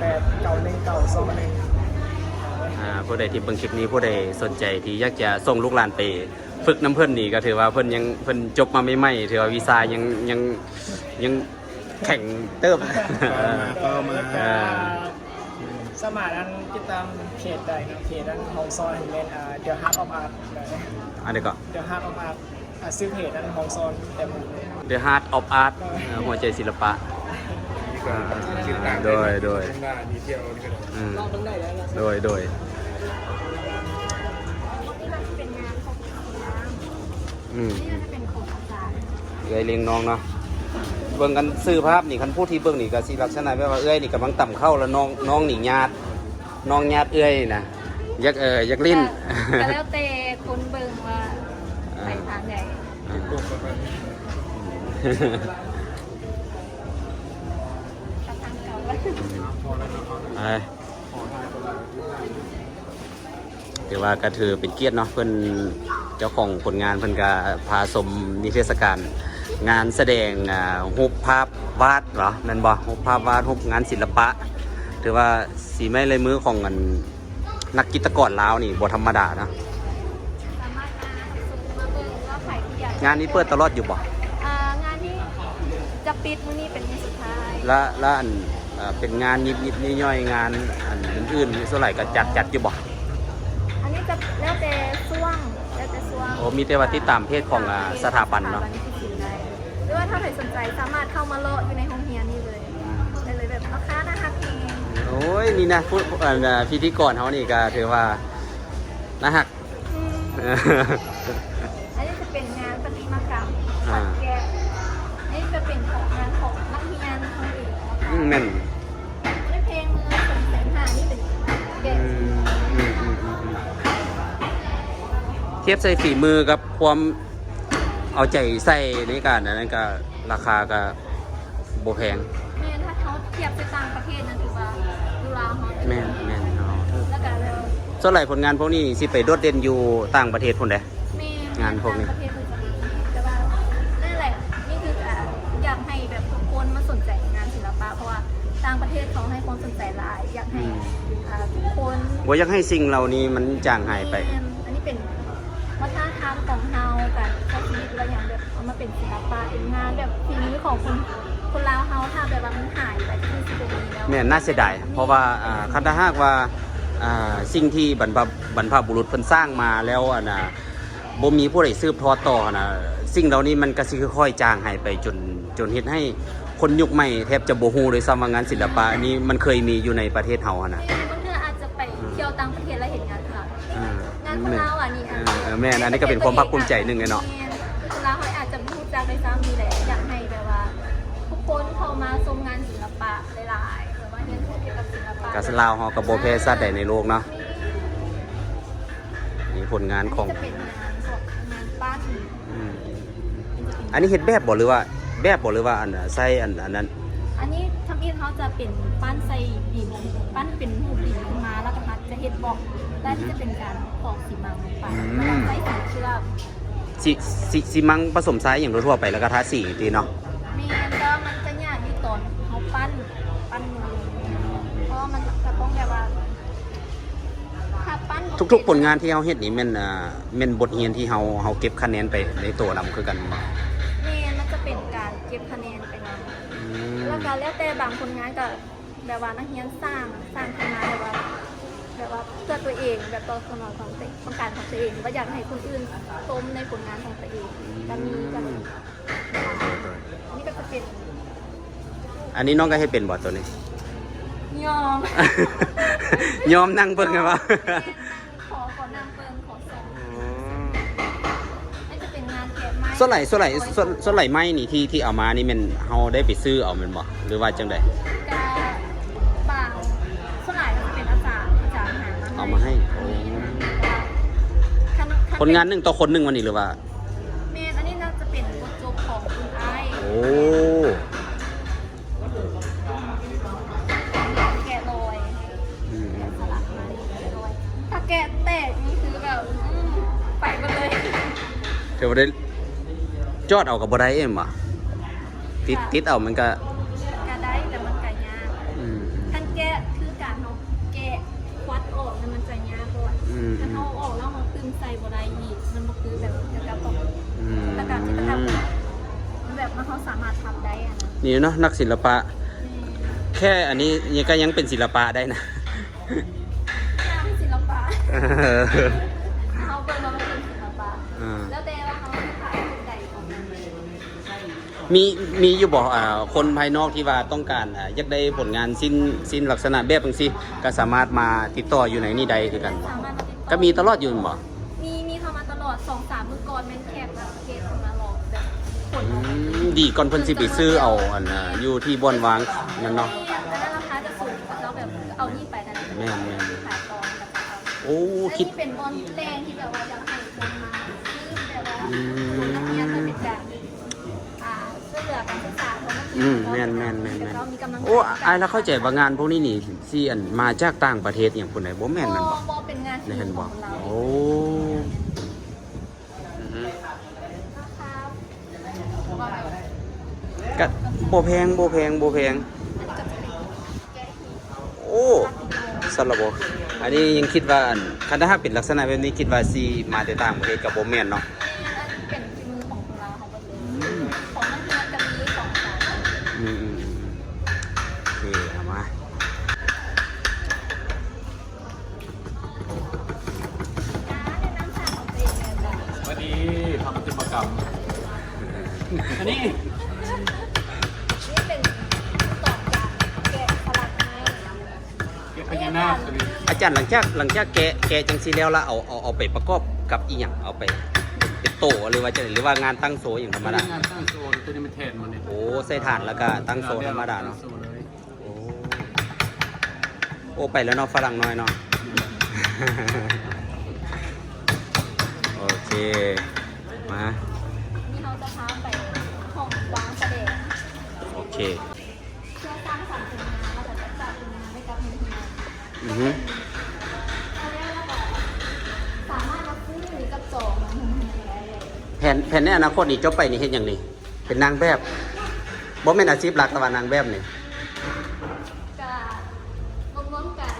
5889192ผู้ใดที่เบิ่งคลิปนี้ผู้ใดสนใจที่อยากจะส่งลูกหลานไปฝึกน้ำเพิ่นนี่ก็ถือว่าเพิ่นจบมาใหม่ๆถือว่าวีซ่ายังแข่งเติบ ก็มาสมัครอันติดตามเพจได้นะเพจอันของซอยเมนเดี๋ยวฮาร์ดออฟอาร์ต อันนี้ก็ เดี๋ยวฮาร์ดออฟอาร์ต ซื้อเพจนั้นของซอนแต่ผม The Heart of Art หัวใจศิลปะ นี่ก็ติดตาม โดย ข้างหน้าดีเที่ยวนี่ก็ได้ อืม ลองเบิ่งได้แล้วนะ โดย นี่ก็จะเป็นงานของน้ำ อืม นี่ก็จะเป็นของอาจารย์ เอ้ยเลี้ยงน้องเนาะเบิ่งกันซื้อภาพนี่คันพูดที่เบิ่งนี่ก็สิลักษณะแบบว่าเอ้ยนี่กำลังต่ำเข้าแล้วน้องนี่ญาติน้องญาติเอ้ยนะอยากลิ้น ก็แล้วแต่คนเบิ่งว่าไปทางไหน พวกประมาณนี้ ทางเก่า ไปถือว่าก็ถือเป็นเกียรติเนาะเพิ่นเจ้าของผลงานเพิ่นก็พาชมนิทรรศการงานแสดงรูปภาพวาดเหรอแม่นบ่รูปภาพวาดรูปงานศิลปะถือว่าสีไม้ลายมือของนักจิตรกรลาวนี่บ่ธรรมดานะ สามารถมาเบิ่งว่าใครที่อยาก งานนี้เปิดตลอดอยู่บ่ งานนี้จะปิดมื้อนี้เป็นมื้อสุดท้าย และอันเป็นงานยิบย่อยๆงานอันอื่นๆส่วนใหญ่ก็จัดอยู่บ่ อันนี้จะแล้วแต่ช่วงโอ้มีแต่ว่าติดตามเพจของสถาบันเนาะ ที่สินได้หรือว่าถ้าใครสนใจสามารถเข้ามาเลาะอยู่ในห้องเรียนนี่เลยได้เลยแบบราคาน่ารักเอง โอ้ยนี่นะพูดพิธีกรเขานี่ก็ถือว่านะฮัก อันนี้จะเป็นงานประติมากรรม อ่า แกะอันนี้จะเป็นของงานของนักเรียนคนอื่นนะคะ แม่น ในเพลงมือ250,000นี่เป็นแกะ เทียบใส่ฝีมือกับความเอาใจใส่ในการนั้นก็ราคาก็บ่แพง แม่ถ้าเขาเทียบไปต่างประเทศนะถือว่าดูลาวเขา แม่นเอา แล้วก็เลย ส่วนใหญ่ผลงานพวกนี้สิไปโดดเด่นอยู่ต่างประเทศพุ่นเด้ แม่ งานพวกนี้ ต่างประเทศคือจะดีแต่ว่านั่นแหละนี่คืออยากให้แบบทุกคนมาสนใจงานศิลปะเพราะว่าต่างประเทศเขาให้ความสนใจหลายอยากให้ทุกคน บ่อยากให้สิ่งเหล่านี้มันจางหายไป อันนี้เป็นวัฒนธรรมของเฮากันใช้ชีวิตเราอย่างแบบเอามาเป็นศิลปะเป็นงานแบบฝีมือของคนลาวเฮาถ้าแบบว่ามันหายไปที่สิบกว่าปีแล้ว แม่น่าเสียดายเพราะว่าคันถ้าหากว่าสิ่งที่บรรพบุรุษเพิ่นสร้างมาแล้วบ่มีผู้ใดสืบทอดต่อนะสิ่งเหล่านี้มันก็สิค่อยๆจางหายไปจนเฮ็ดให้คนยุคใหม่แทบจะบ่ฮู้เลยซ้ำว่างานศิลปะอันนี้มันเคยมีอยู่ในประเทศเฮาหั่นน่ะ บางทีอาจจะไปเที่ยวต่างประเทศแล้วเห็นงานค่ะ งานคนลาวนี่ แม่นอันนี้ก็เป็นความภาคภูมิใจหนึงเลยเนาะ คนลาวเขาอาจจะไม่รู้จักในซ้ำมีแหละอยากให้แบบว่า ทุกคนเข้ามาชมงานศิลปะหลายๆแบบว่าเรียนรู้เกี่ยวกับศิลปะ กาสลาวเฮาก็บ่แพ้ชาติใดในโลกเนาะนี่ผลงานของ จะเป็นงานพวกงานปั้น อันนี้เฮ็ดแบบบ่หรือว่าอันใส่อันนั้น อันนี้ทำอินเขาจะเป็นปั้นใส่ดินปั้นเป็นหูดินขึ้นมาแล้วก็จะเฮ็ดบอกและที่จะเป็นการปอกสีมังลงไปแล้วก็ใส่สีเชือก สิมังผสมทรายอย่างทั่วๆไปแล้วก็ทาสีตีเนาะ มีก็มันจะยากที่ตอนเขาปั้นมือเพราะมันจะต้องแบบว่าถ้าปั้น ทุกๆผลงานที่เฮาเฮ็ดนี่แม่นบทเรียนที่เฮาเก็บคะแนนไปในตัวนำคือกัน มันจะเป็นการเก็บคะแนนไปนะแล้วก็แล้วแต่บางผลงานก็แบบว่านักเรียนสร้างขึ้นมาแบบว่าเพื่อตัวเองแบบตัวสนองของตัวต้องการของตัวเองว่าอยากให้คนอื่นชมในผลงานของตัวเองก็มีนี่ก็จะเป็น อันนี้น้องก็ให้เป็นบ่ตัวนี้ ยอม ยอมนั่งเบิ่งกันวะ ขอนำเปิงขอส่งนี่จะเป็นงานแกะไม้ ส่วนไหลไม้นี่ที่เอามานี่แม่นเฮาได้ไปซื้อเอาแม่นบ่หรือว่าจังได๋ กาบางส่วนใหญ่จะเป็นอาจารย์หา เอามาให้ผลงานหนึงต่อคนหนึงวันนี้หรือว่า เมนอันนี้น่าจะเป็นบทจบของคุณไอ โอ้ แกะลอยสลักมาแกะลอยถ้าแกะแตกนี่คือแบบไปหมดเลย เดี๋ยวบ่ได้จอดเอากับบ่ได้เอ็มบ่ติดเอามันก็ กะได้แต่มันกะยากท่านแกะคือการเอาแกะควัดออกแล้วมันจะยากก่อนถ้าเอาออกแล้วมันตึงใส่บ่ได้อีกมันบ่คือแบบจะกระป๋องแต่การที่จะทำแบบมันเขาสามารถทำได้อะนะ นี่เนาะนักศิลปะ แค่อันนี้ก็ยังเป็นศิลปะได้นะ งานศิลปะเขาเปิดมาเป็นศิลปะแล้วแต่ว่าเขาถ่ายผล มีอยู่บ่คนภายนอกที่ว่าต้องการอยากได้ผลงานสิ้นลักษณะแบบจังซี่ก็สามารถมาติดต่ออยู่ในนี่ใดคือกันบ่ สามารถมาติดต่อ ก็มีตลอดอยู่บ่ มีเข้ามาตลอด 2-3 มื้อก่อนแม่นแคบแบบเคสมาหลอกแบบผล ดีก่อนเพิ่นสิไปซื้อเอาอันอยู่ที่บ่อนวางนั่นเนาะ แต่ราคาจะสูงกว่าเราแบบเอานี่ไปนั่น แม่น ขายก่อนแล้วก็เอา โอ้ อัน คิด นี้เป็นบอลแรงที่แบบว่าอยากให้คนมาซื้อแบบว่าคนนักเรียนจะเป็นแบบช่วยเหลือการศึกษาของนักเรียน แม่น แล้วก็มีกำลังใจ โอ้อายแล้วเข้าใจว่างานพวกนี้นี่สิอันมาจากต่างประเทศอย่างพุ่นใดบ่แม่นนั่นบ่ บ่เป็นงาน ได้เห็น ข บ่ องเรา โอ้อือฮึ ครับว่าแบบ ก็บ่แพงโอ้สำหรับบ่อันนี้ยังคิดว่าคันถ้าเป็นลักษณะแบบนี้คิดว่าสิมาแต่ต่างประเทศก็บ่แม่นเนาะ เป็นฝีมือของเราของประเทศของนักเรียนจะมี2 สาย อืมโอเคเอามา แนะนำสายของตัวเองเลยจ้ะ วันนี้ทำประติมากรรมอันนี้ นี่เป็นตอกจากแกะสลักไม้ พญานาค อาจารย์หลังจากแกะจังซี่แล้วละเอาไปประกอบกับอีหยังเอาไปเป็นโตหรือว่าจะหรือว่างานตั้งโซอย่างธรรมดา งานตั้งโซนตัวนี้มันแทนมันเนี่ย โอ้ใส่ถ่านแล้วก็ตั้งโซธรรมดาเนาะ โอ้ไปแล้วเนาะฝรั่งน้อยเนาะ โอเคมา นี่เราจะพาไปของวางแสดง โอเค เพื่อสร้างสรรค์ผลงานแล้วก็จะจัดผลงานให้กับทีมงาน อือฮึ เขาเรียกว่าแบบสามารถมาซื้อหรือกับจองมาทำอะไรเลย แผนในอนาคตนี่จบไปนี่เฮ็ดหยังนี่เป็นนางแบบบ่แม่นอาชีพหลักแต่ว่านางแบบนี่ ก็ร่วมๆกัน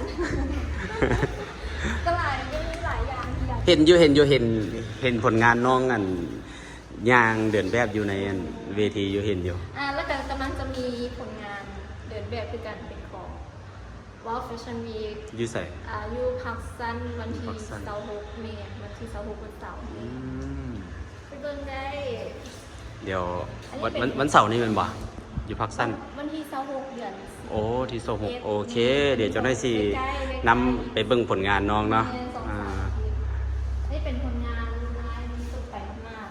ก็มีหลายอย่างที่อยาก เห็นผลงานน้องอันย่างเดินแบบอยู่ในอันเวทีอยู่เห็นอยู่ แล้วก็กำลังจะมีผลงานเดินแบบคือการเป็นของ Wow Fashion Week อยู่ใส่ อยู่พักสั้นวันที่ พักสั้น 26 เมษายนวันที่26วันเสาร์ อืม ไปเบิ่งได้ เดี๋ยว อันนี้เป็น วันเสาร์นี่แมันบ่อยู่พักสั้น วันที่26เดือน โอ้ที่โซหกโอเค เดี๋ยวจะได้สินำไปเบิ่งผลงานน้องเนาะ นี่เป็นผลงานลายมันสุดไปมาก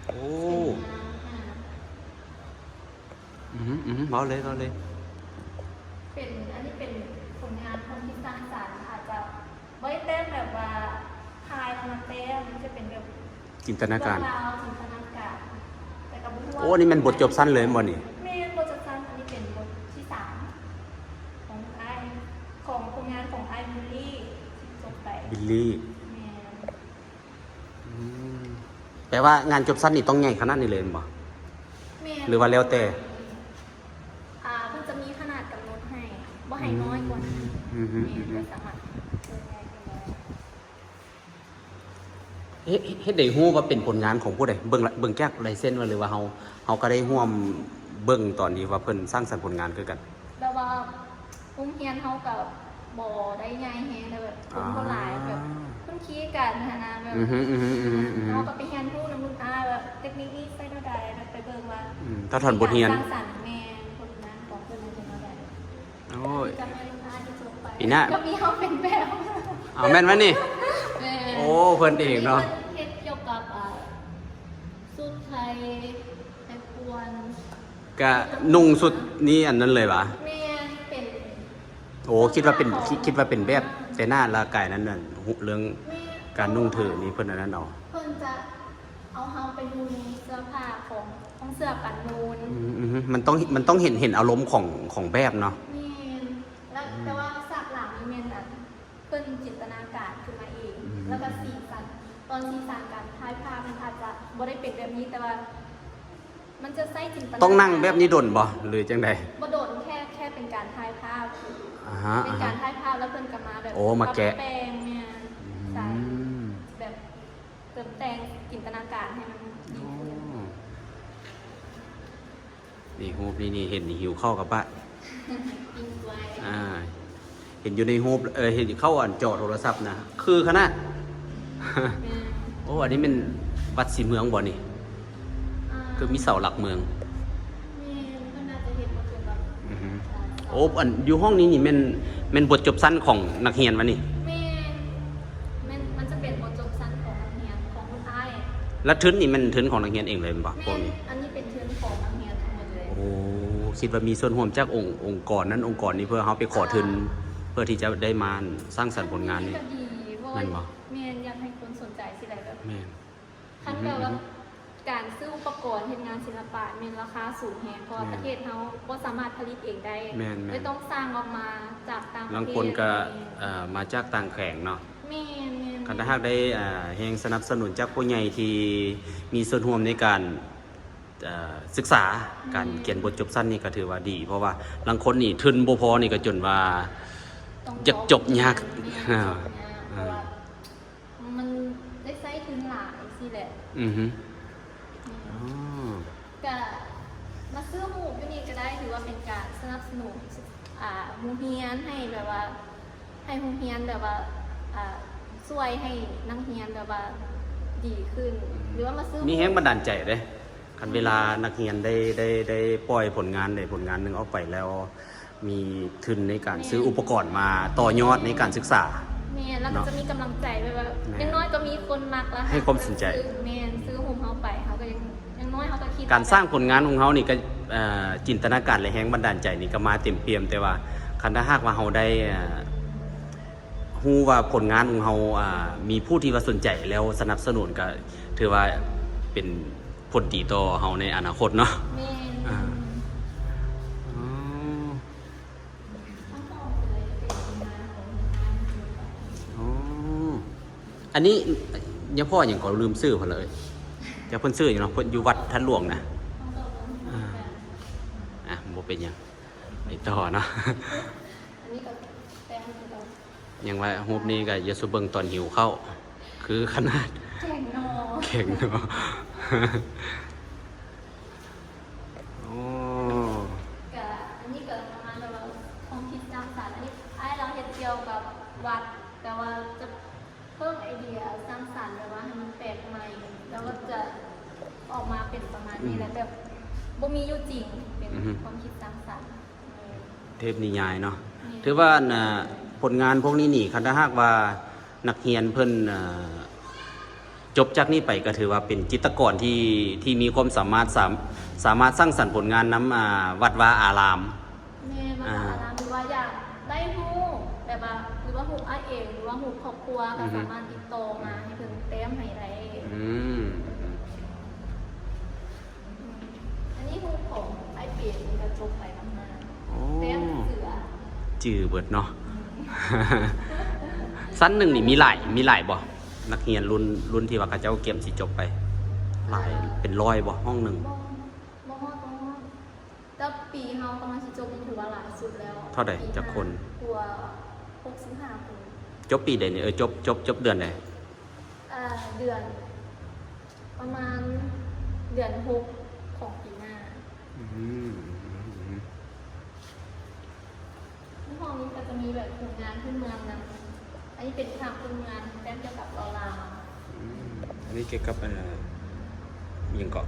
โอ้ เบาเลย อันนี้เป็นผลงานคนที่สร้างสรรค์อาจจะไม่เต้นแบบว่าทายมาเต้นมันจะเป็นแบบ จินตนาการ เรื่องราวจินตนาการแต่กับ โอ้นี่มันบทจบสั้นเลยบ่นี่ เมนบทจะสั้นอันนี้เป็นบทที่3ของไอของผลงานของไอมิลลี่จบไป บิลลี่ แมน แปลว่างานจบสั้นนี่ต้องใหญ่ขนาดนี้เลยบ่ แมน หรือว่าแล้วแต่ เพิ่งจะมีขนาดกำหนดให้บ่ให้น้อยกว่านั้นแมนก็สามารถเดินได้ก็ได้ เฮ็ดได้ฮู้ว่าเป็นผลงานของผู้ใดเบิ่งแก้ลายเส้นว่าหรือว่าเฮาก็ได้ร่วมเบิ่งตอนนี้ว่าเพิ่นสร้างสรรค์ผลงานคือกัน แบบว่าโรงเรียนเขากับบ่ได้ใหญ่แฮงแต่แบบคนก็หลายแบบคุ้นคิดกันนะแบบเขาก็ไปเรียนรู้นำรุ่นอาแบบเทคนิคนี้ใส่เท่าใดแบบไปเบิ่งว่า ถ้าถอนบทเรียน สร้างสรรค์แม่นผลงานของเพิ่นเป็นเท่าใด โอ้ย จะให้รุ่นอาที่จบไป ปีหน้า ก็มีเขาเป็นแบบ เอาแม่นวะนี่ แม่ โอ้เพิ่นเองเนาะ เฮ็ดเกี่ยวกับสุดไทยไทยกวน ก็นุ่งสุดนี่อันนั้นเลยวะ แม่เป็น โอ้คิดว่าเป็นแบบแต่หน้าละกายนั้นน่ะเรื่องการนุ่งถือนี่เพิ่นอันนั้นเอา เพิ่นจะเอาเฮาไปดูเสื้อผ้าของเสื้อกันนูน มันต้องเห็นอารมณ์ของแบบเนาะ นี่แล้วแต่ว่าสักหลังนี่แม่นอันเพิ่นจินตนาการขึ้นมาเอง แล้วก็สีสันตอนสีสันการถ่ายภาพมันอาจจะบ่ได้เป็นแบบนี้แต่ว่า มันจะใส่จินตนาการ ต้องนั่งแบบนี้ดนบ่หรือจังใด บ่โดนแค่เป็นการถ่ายภาพ ฮะ เป็นการถ่ายภาพแล้วเพิ่นก็มาแบบ โอ้มาแกะ ปรับแปลงเนี่ยใส่แบบเติมแต่งจินตนาการให้มันดีขึ้น นี่ฮูปนี่เห็นหิวเข้ากับบ้าน ปิ้งไว้ เห็นอยู่ในฮูปเห็นเข้าอ่านจอโทรศัพท์นะคือขนาด โอ้อันนี้เป็นวัดสีเมืองบ่นี่คือมีเสาหลักเมือง แ อ้อันอยู่ห้องนี้นี่แม่นบทจบสั้นของนักเรียนวะนี่ มันจะเป็นบทจบสั้นของนักเรียนของคุณอ้าย แล้วทึนนี่มันทึนของนักเรียนเองเลยป่ะพวกนี้ อันนี้เป็นเทิร์นของนักเรียนทั้งหมดเลย โอ้คิดว่ามีส่วนร่วมจากองค์กรนั้นองค์กรนี้เพื่อเขาไปขอทุนเพื่อที่จะได้มาสร้างสรรค์ผลงานนี้ ก็ดีเพราะ แม่ ว่าน บ่ แม่นอยากให้คนสนใจสิได้แบบ แม่น คันแบบว่าการซื้ออุปกรณ์เฮ็ดงานศิลปะแม่นราคาสูงแฮงเพราะว่าประเทศเฮาบ่สามารถผลิตเองได้ แม่น เลยต้องสร้างออกมาจากต่างประเทศ บางคนก็มาจากต่างแข่งเนาะ แม่น กันถ้าหากได้แรงสนับสนุนจากผู้ใหญ่ที่มีส่วนร่วมในการศึกษาการเขียนบทจบสั้นนี่ก็ถือว่าดี เพราะว่าบางคนนี่ทุนบ่พอนี่ก็จนว่า ต้อง อยากจบยาก แม่นเพราะว่ามันได้ใช้ทุนหลายสิแหละ อือฮึ ก็มาซื้อหมูอยู่นี่ก็ได้ถือว่าเป็นการสนับสนุนโรงเรียนให้แบบว่าให้โรงเรียนแบบว่าช่วยให้นักเรียนแบบว่าดีขึ้น หรือว่ามาซื้อ มีแรงบันดาลใจเด้คันเวลานักเรียนได้ปล่อยผลงานใดผลงานหนึงออกไปแล้ว มีทุนในการซื้ออุปกรณ์มาต่อยอดในการศึกษา แม่แล้วก็จะมีกำลังใจแบบว่าอย่างน้อยก็มีคนมักแล้ว ให้ความสนใจ แม่ซื้อโฮมเฮาไปเขาก็ยังอย่างน้อยเขาก็คิด การสร้างผลงานของเขานี่ก็จินตนาการและแรงบันดาลใจนี่ก็มาเต็มเปี่ยมแต่ว่าคันถ้าหากว่าเราได้ฮู้ว่าผลงานของเรามีผู้ที่ว่าสนใจแล้วสนับสนุนก็ถือว่าเป็นผลดีต่อเราในอนาคตเนาะ แม่ อ่า ทั้งสองเลยเป็นงานของงานศิลปะ อ๋ออันนี้เนี่ยพ่ออย่างก็ลืมซื้อเพิ่นเลยจะเพิ่นซื้ออยู่เนาะเพิ่นอยู่วัดท่านหลวงนะบ่เป็นหยังไปต่อเนาะ อันนี้ก็แป้งที่เรา ยังว่ารูปนี้ก็อย่าสุเบิ่งตอนหิวข้าวคือขนาด แข่งนอ เก่งเนาะ โอ้ กับอันนี้เกิดประมาณแบบว่าความคิดสร้างสรรค์อันนี้ไอ้เราเห็นเกี่ยวกับวัด แต่ว่าจะเพิ่มไอเดียสร้างสรรค์แบบว่าให้มันแปลกใหม่แล้วก็จะออกมาเป็นประมาณนี้แหละแบบบ่มีอยู่จริงเป็นความคิดสร้างสรรค์ เทพนิยายเนาะถือว่าผลงานพวกนี้นี่คันถ้าหากว่านักเรียนเพิ่นจบจากนี้ไปก็ถือว่าเป็นจิตรกรที่มีความสามารถสามารถสร้างสรรค์ผลงานน้ำวัดวาอาราม แม่มาสอนหรือว่าอยากได้ฮู้แบบว่าหรือว่าฮู้อ้ายเองหรือว่าฮู้ครอบครัวก็สามารถติดต่อมาให้เพิ่นเต็มให้ได้ อันนี้ฮู้ของไอ้เปลี่ยนกระจกไปทำงาน โอ้ เต็มเสือ จือเบิดเนาะ สั้นหนึ่งนี่มีหลายบ่นักเรียนรุ่นที่ว่าเขาเจ้าเก็บสิจบไปหลายเป็นร้อยบ่ห้องหนึ่ง บ่ฮอดแล้วปีเฮากำลังสิจบนี่ถือว่าหลายสุดแล้ว เท่าใดจากคน ตัว65คน จบปีใดเนี่ยจบเดือนใด เดือนประมาณเดือน6ของปีหน้าที่ห้องนี้ก็จะมีแบบโครงงานพื้นเมืองนะอันนี้เป็นทางพื้นเมืองแต้มเกี่ยวกับลาว อันนี้เกี่ยวกับมีอย่างเกา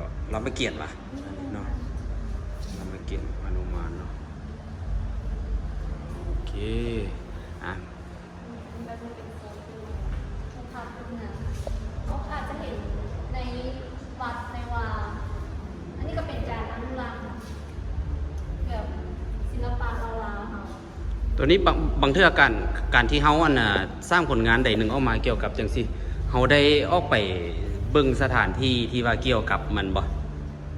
ะเราไม่เกียรติป่ะเนาะเราไม่เกียรติอนุมานเนาะโอเคอ่ะ แบบนี้เป็นโซนที่ทางพื้นเมืองเขาอาจจะเห็นในวัดในวาอันนี้ก็เป็นการอนุรักษ์แบบศิลปะลาวๆค่ะ ตัวนี้บางเทื่อการที่เฮาสร้างผลงานใดหนึ่งออกมาเกี่ยวกับจังซี่เฮาได้ออกไปเบิ่งสถานที่ที่ว่าเกี่ยวกับมันบ่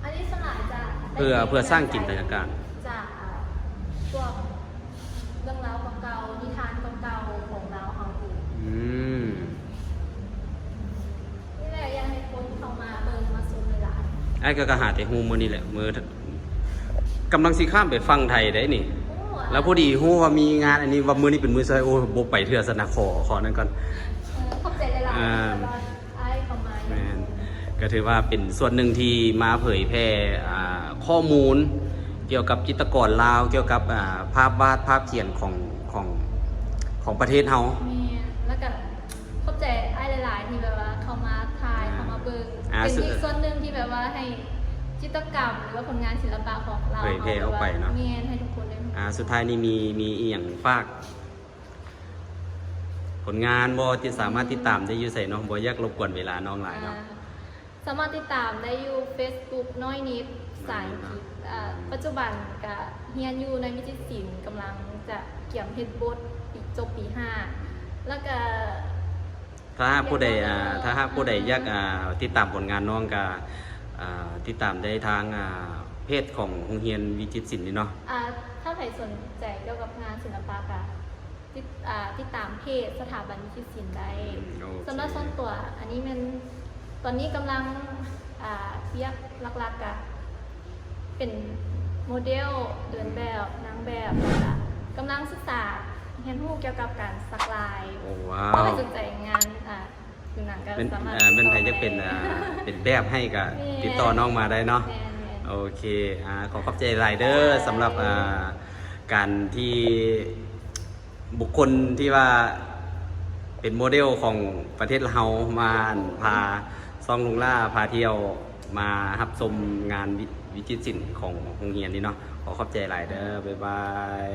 อันนี้สลายจะ เพื่อสร้างจินตนาการ จากพวกเรื่องราวเก่าๆนิทานเก่าๆของเราเอาอยู่ นี่แหละยังให้คนเข้ามาเบิ่งมาชมในร้าน ไอ้ก็หาแต่ฮู้มื้อนี้แหละมื้อกำลังสิข้ามไปฟังไทยได้นี่ โอ้ แล้วพอดีฮู้ว่ามีงานอันนี้ว่ามื้อนี้เป็นมื้อซอยโอ้บ่ไปเทื่อซะนะขอนั่นก่อน ขอบใจในร้านไอ้เข้ามา แม่นก็ถือว่าเป็นส่วนหนึ่งที่มาเผยแพร่ข้อมูลเกี่ยวกับจิตรกรลาวเกี่ยวกับภาพวาดภาพเขียนของประเทศเฮา มีแล้วก็ขอบใจไอ้หลายๆที่แบบว่าเข้ามาถ่ายเข้ามาเบิ่งเป็นอีกส่วนหนึ่งที่แบบว่าให้ จิตรกรรมหรือว่าผลงานศิลปะของเรา เผยแพร่ออกไปเนาะ เมียนให้ทุกคนได้ สุดท้ายนี่มีอีหยังฝาก ผลงานบ่ที่สามารถติดตามได้อยู่ใส่น้องบ่อยากรบกวนเวลาน้องหลายเนาะ สามารถติดตามได้อยู่ Facebook น้อยนิดสายคิดปัจจุบันก็เฮียนอยู่ในวิจิตรศิลป์กำลังจะเกี่ยมเฮ็ดบทจบปี 5 แล้วก็ ถ้าหากผู้ใดอยากติดตามผลงานน้องก็ติดตามได้ทางเพจของโรงเรียนวิจิตรศิลป์นี่เนาะ ถ้าใครสนใจเกี่ยวกับงานศิลปะก็ติดตามเพจสถาบันวิจิตรศิลป์ได้ โอเค สำหรับส่วนตัวอันนี้มันตอนนี้กำลังเรียกหลักๆก็เป็นโมเดลเดินแบบนางแบบแล้วก็กำลังศึกษาเรียนรู้เกี่ยวกับการสักลาย โอ้ว้า ถ้าว ใครสนใจงานดูหนังก็ เป็น สามารถ เป็นใครจะเป็นเป็นแบบให้ก็ติดต่อน้องมาได้เนาะ แม่น โอเคขอขอบใจหลายเด้อสำหรับการที่บุคคลที่ว่าเป็นโมเดลของประเทศเรามาพาซองลุงล่าพาเที่ยวมารับชมงานวิจิตรศิลป์ของโรงเรียนนี่เนาะขอขอบใจหลายเด้อบ๊ายบาย